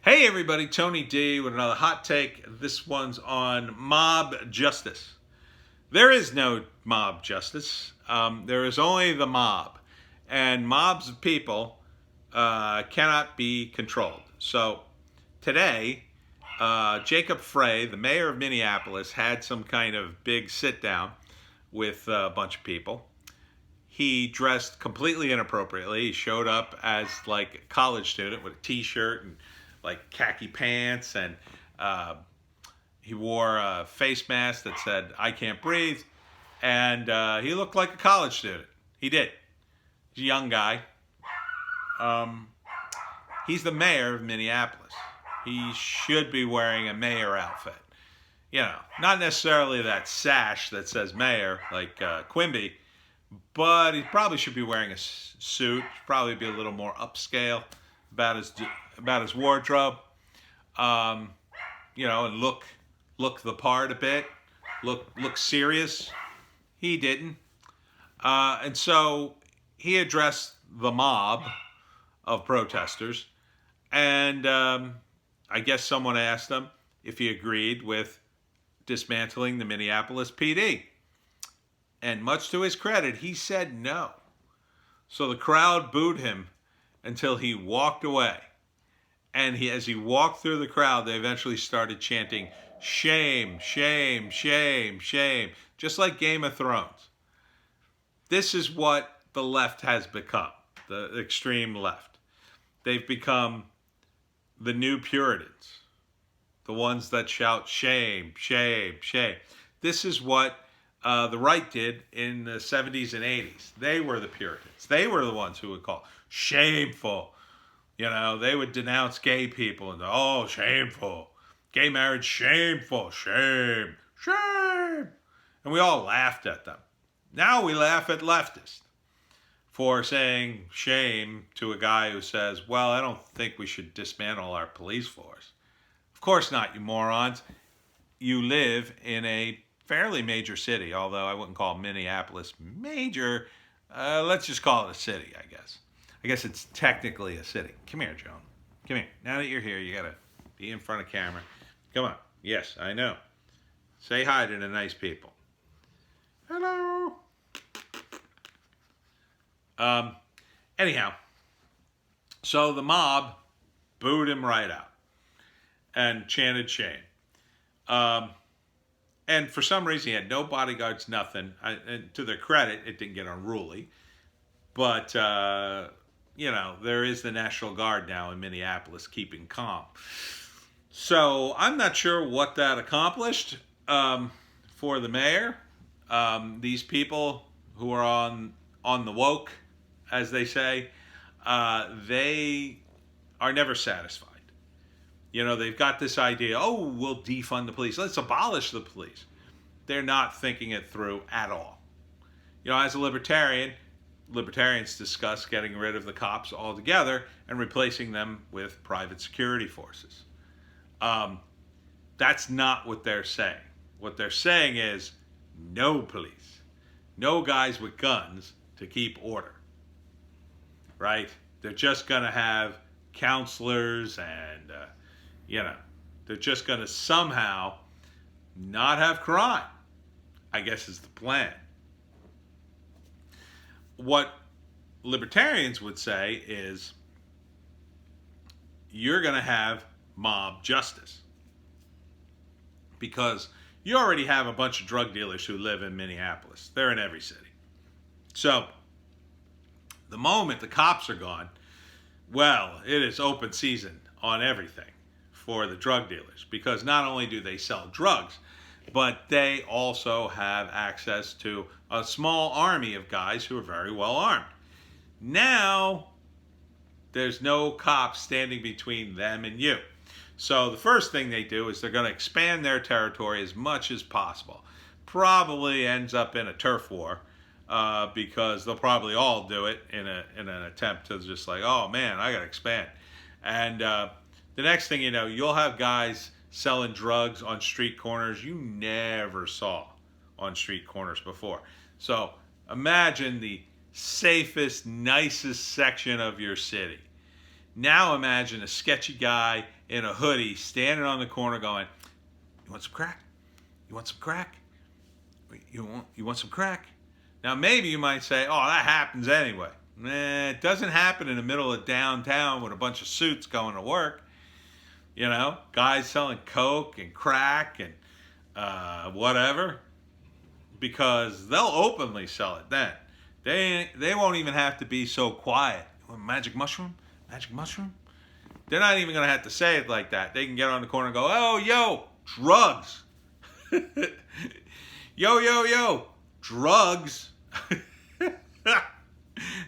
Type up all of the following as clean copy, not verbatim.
Hey everybody, Tony D with another hot take. This one's on mob justice. There is no mob justice. There is only the mob. And mobs of people cannot be controlled. So today, Jacob Frey, the mayor of Minneapolis, had some kind of big sit down with a bunch of people. He dressed completely inappropriately. He showed up as like a college student with a t-shirt and like khaki pants, and he wore a face mask that said "I can't breathe," and he looked like a college student. He did. He's a young guy. He's the mayor of Minneapolis. He should be wearing a mayor outfit. You know, not necessarily that sash that says mayor like Quimby, but he probably should be wearing a suit. Probably be a little more upscale about his wardrobe. You know, and look the part a bit. Look serious. He didn't, and so he addressed the mob of protesters, and I guess someone asked him if he agreed with dismantling the Minneapolis PD. And much to his credit, he said no. So the crowd booed him until he walked away. And as he walked through the crowd, they eventually started chanting, "Shame, shame, shame, shame," just like Game of Thrones. This is what the left has become, the extreme left. They've become the new Puritans, the ones that shout shame, shame, shame. This is what the right did in the 70s and 80s. They were the Puritans. They were the ones who would call shameful. You know, they would denounce gay people and, oh, shameful. Gay marriage, shameful. Shame, shame. And we all laughed at them. Now we laugh at leftists for saying shame to a guy who says, well, I don't think we should dismantle our police force. Of course not, you morons. You live in a fairly major city, although I wouldn't call Minneapolis major. Let's just call it a city, I guess. I guess it's technically a city. Come here, Joan. Come here. Now that you're here, you gotta be in front of camera. Come on. Yes, I know. Say hi to the nice people. Hello. Anyhow, so the mob booed him right out and chanted shame. And for some reason, he had no bodyguards, nothing. And to their credit, it didn't get unruly. But, you know, there is the National Guard now in Minneapolis keeping calm. So I'm not sure what that accomplished for the mayor. These people who are on the woke, as they say, they are never satisfied. You know, they've got this idea, oh, we'll defund the police. Let's abolish the police. They're not thinking it through at all. You know, as a libertarian, libertarians discuss getting rid of the cops altogether and replacing them with private security forces. That's not what they're saying. What they're saying is no police. No guys with guns to keep order. Right? They're just going to have counselors and, you know, they're just going to somehow not have crime, I guess is the plan. What libertarians would say is you're going to have mob justice because you already have a bunch of drug dealers who live in Minneapolis. They're in every city. So the moment the cops are gone, well, it is open season on everything for the drug dealers because not only do they sell drugs, but they also have access to a small army of guys who are very well armed. Now, there's no cops standing between them and you. So the first thing they do is they're going to expand their territory as much as possible. Probably ends up in a turf war because they'll probably all do it in an attempt to just like, oh man, I got to expand. And the next thing you know, you'll have guys selling drugs on street corners you never saw on street corners before. So imagine the safest, nicest section of your city. Now imagine a sketchy guy in a hoodie standing on the corner going, "You want some crack? You want some crack? You want some crack?" Now maybe you might say, "Oh, that happens anyway." It doesn't happen in the middle of downtown with a bunch of suits going to work. You know, guys selling coke and crack and whatever, because they'll openly sell it then. They won't even have to be so quiet. Magic mushroom? Magic mushroom? They're not even going to have to say it like that. They can get on the corner and go, "Oh, yo, drugs." Yo, drugs.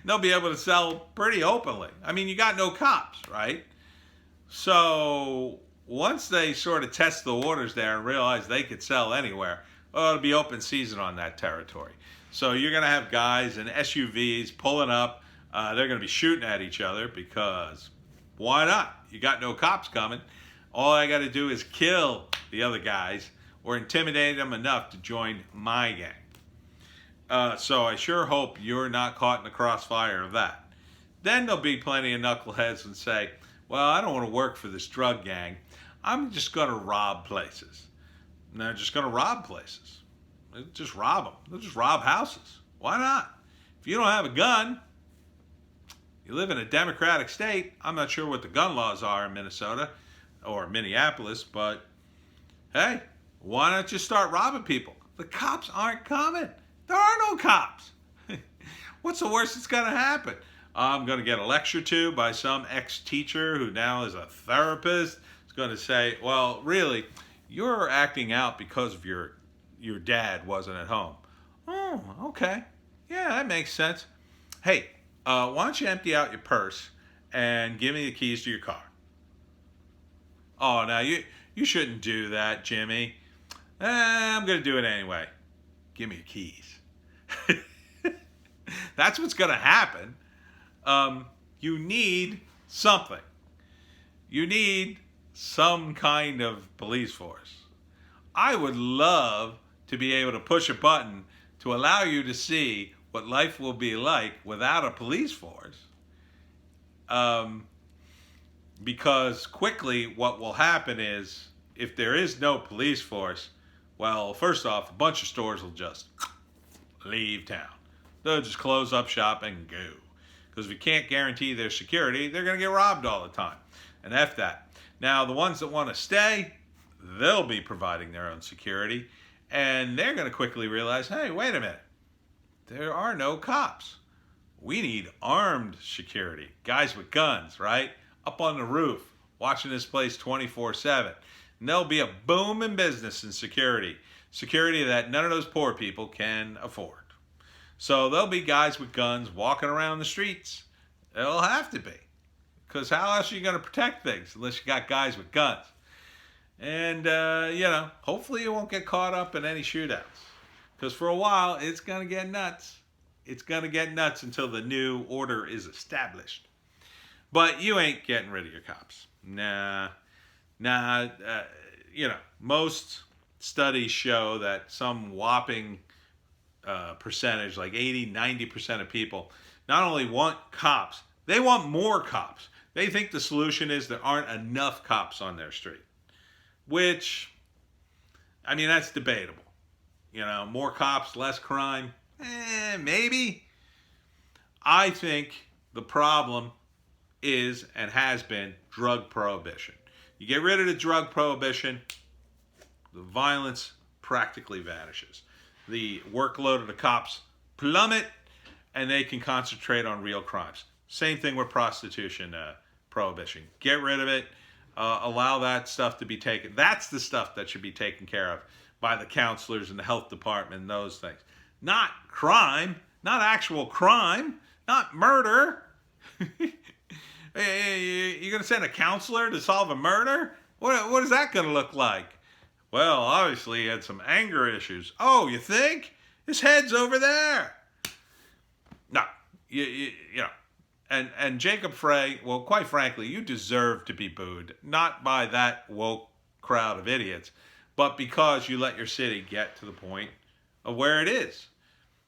They'll be able to sell pretty openly. I mean, you got no cops, right? So once they sort of test the waters there and realize they could sell anywhere, well, it'll be open season on that territory. So you're going to have guys in SUVs pulling up. They're going to be shooting at each other because why not? You got no cops coming. All I got to do is kill the other guys or intimidate them enough to join my gang. So I sure hope you're not caught in the crossfire of that. Then there'll be plenty of knuckleheads and say, "Well, I don't want to work for this drug gang. I'm just going to rob places." And they're just going to rob places. They'll just rob them. They'll just rob houses. Why not? If you don't have a gun, you live in a democratic state. I'm not sure what the gun laws are in Minnesota or Minneapolis, but hey, why not just start robbing people? The cops aren't coming. There are no cops. What's the worst that's going to happen? I'm going to get a lecture to by some ex-teacher who now is a therapist. Is going to say, "Well, really, you're acting out because of your dad wasn't at home." Oh, okay. Yeah, that makes sense. Hey, why don't you empty out your purse and give me the keys to your car? "Oh, now you shouldn't do that, Jimmy." I'm going to do it anyway. "Give me your keys." That's what's going to happen. You need something. You need some kind of police force. I would love to be able to push a button to allow you to see what life will be like without a police force. Because quickly what will happen is, if there is no police force, well, first off, a bunch of stores will just leave town. They'll just close up shop and go. Because if you can't guarantee their security, they're going to get robbed all the time. And F that. Now, the ones that want to stay, they'll be providing their own security. And they're going to quickly realize, hey, wait a minute. There are no cops. We need armed security. Guys with guns, right? Up on the roof, watching this place 24/7. And there'll be a boom in business in security. Security that none of those poor people can afford. So there'll be guys with guns walking around the streets. It'll have to be. Because how else are you going to protect things unless you got guys with guns? And, hopefully you won't get caught up in any shootouts. Because for a while, it's going to get nuts. It's going to get nuts until the new order is established. But you ain't getting rid of your cops. Nah. Most studies show that some whopping percentage, like 80-90% of people, not only want cops, they want more cops. They think the solution is there aren't enough cops on their street. Which, I mean, that's debatable. More cops, less crime. Maybe. I think the problem is and has been drug prohibition. You get rid of the drug prohibition, the violence practically vanishes. The workload of the cops plummet, and they can concentrate on real crimes. Same thing with prostitution prohibition. Get rid of it. Allow that stuff to be taken. That's the stuff that should be taken care of by the counselors and the health department and those things. Not crime. Not actual crime. Not murder. You're going to send a counselor to solve a murder? What is that going to look like? Well, obviously he had some anger issues. Oh, you think? His head's over there. No, And Jacob Frey, well, quite frankly, you deserve to be booed. Not by that woke crowd of idiots, but because you let your city get to the point of where it is.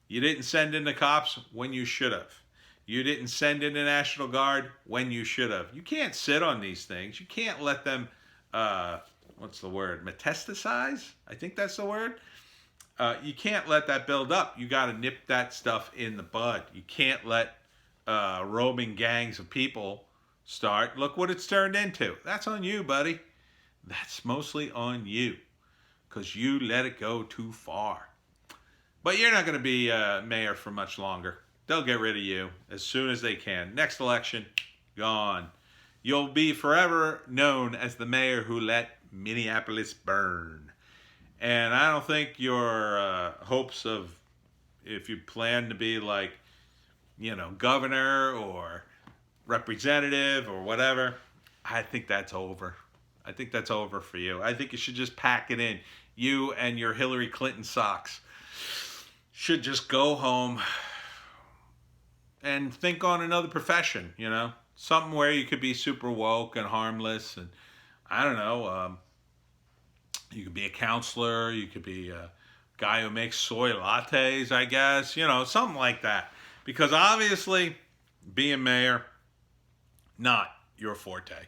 You didn't send in the cops when you should have. You didn't send in the National Guard when you should have. You can't sit on these things. You can't let them, what's the word, metastasize? I think that's the word. You can't let that build up. You got to nip that stuff in the bud. You can't let roaming gangs of people start. Look what it's turned into. That's on you, buddy. That's mostly on you because you let it go too far. But you're not going to be mayor for much longer. They'll get rid of you as soon as they can. Next election, gone. You'll be forever known as the mayor who let Minneapolis burn. And I don't think your hopes of, if you plan to be like, governor or representative or whatever, I think that's over. I think that's over for you. I think you should just pack it in. You and your Hillary Clinton socks should just go home and think on another profession, something where you could be super woke and harmless. And I don't know, you could be a counselor. You could be a guy who makes soy lattes, I guess, something like that. Because obviously being mayor, not your forte.